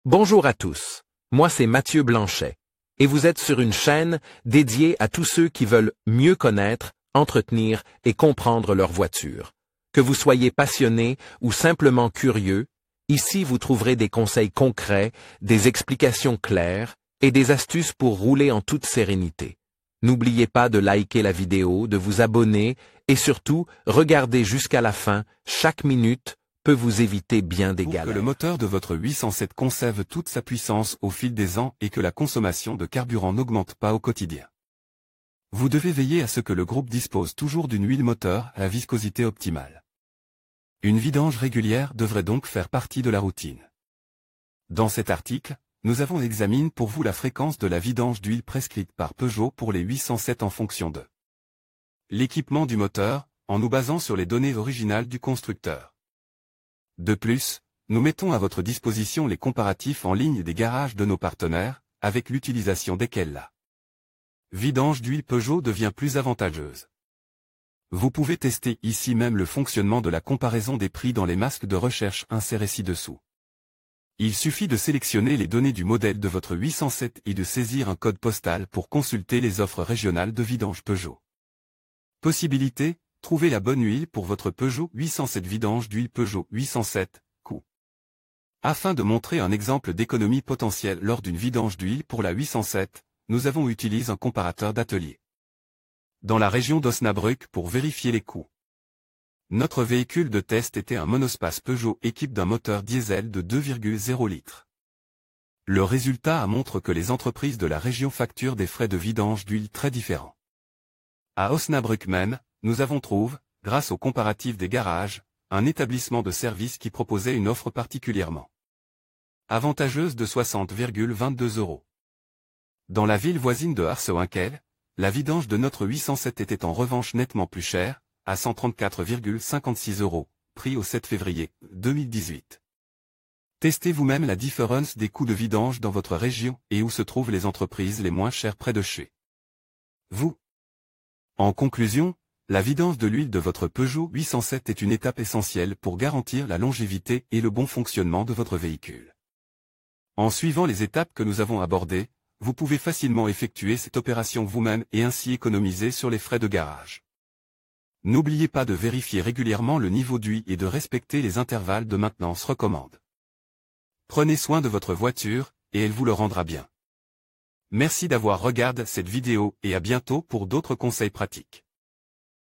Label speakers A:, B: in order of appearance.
A: Bonjour à tous, moi c'est Mathieu Blanchet, et vous êtes sur une chaîne dédiée à tous ceux qui veulent mieux connaître, entretenir et comprendre leur voiture. Que vous soyez passionné ou simplement curieux, ici vous trouverez des conseils concrets, des explications claires et des astuces pour rouler en toute sérénité. N'oubliez pas de liker la vidéo, de vous abonner et surtout, regardez jusqu'à la fin, chaque minute peut vous éviter bien des galères.
B: Pour que le moteur de votre 807 conserve toute sa puissance au fil des ans et que la consommation de carburant n'augmente pas au quotidien. Vous devez veiller à ce que le groupe dispose toujours d'une huile moteur à la viscosité optimale. Une vidange régulière devrait donc faire partie de la routine. Dans cet article, nous avons examiné pour vous la fréquence de la vidange d'huile prescrite par Peugeot pour les 807 en fonction de l'équipement du moteur, en nous basant sur les données originales du constructeur. De plus, nous mettons à votre disposition les comparatifs en ligne des garages de nos partenaires, avec l'utilisation desquels la vidange d'huile Peugeot devient plus avantageuse. Vous pouvez tester ici même le fonctionnement de la comparaison des prix dans les masques de recherche insérés ci-dessous. Il suffit de sélectionner les données du modèle de votre 807 et de saisir un code postal pour consulter les offres régionales de vidange Peugeot. Possibilité, trouvez la bonne huile pour votre Peugeot 807 vidange d'huile Peugeot 807, coût. Afin de montrer un exemple d'économie potentielle lors d'une vidange d'huile pour la 807, nous avons utilisé un comparateur d'atelier dans la région d'Osnabrück pour vérifier les coûts. Notre véhicule de test était un monospace Peugeot équipé d'un moteur diesel de 2,0 litres. Le résultat montre que les entreprises de la région facturent des frais de vidange d'huile très différents. À Osnabrück même, nous avons trouvé, grâce au comparatif des garages, un établissement de service qui proposait une offre particulièrement avantageuse de 60,22 €. Dans la ville voisine de Harsoinkel, la vidange de notre 807 était en revanche nettement plus chère, à 134,56 €, prix au 7 février 2018. Testez vous-même la différence des coûts de vidange dans votre région et où se trouvent les entreprises les moins chères près de chez vous. En conclusion, la vidange de l'huile de votre Peugeot 807 est une étape essentielle pour garantir la longévité et le bon fonctionnement de votre véhicule. En suivant les étapes que nous avons abordées, vous pouvez facilement effectuer cette opération vous-même et ainsi économiser sur les frais de garage. N'oubliez pas de vérifier régulièrement le niveau d'huile et de respecter les intervalles de maintenance recommandés. Prenez soin de votre voiture, et elle vous le rendra bien. Merci d'avoir regardé cette vidéo et à bientôt pour d'autres conseils pratiques.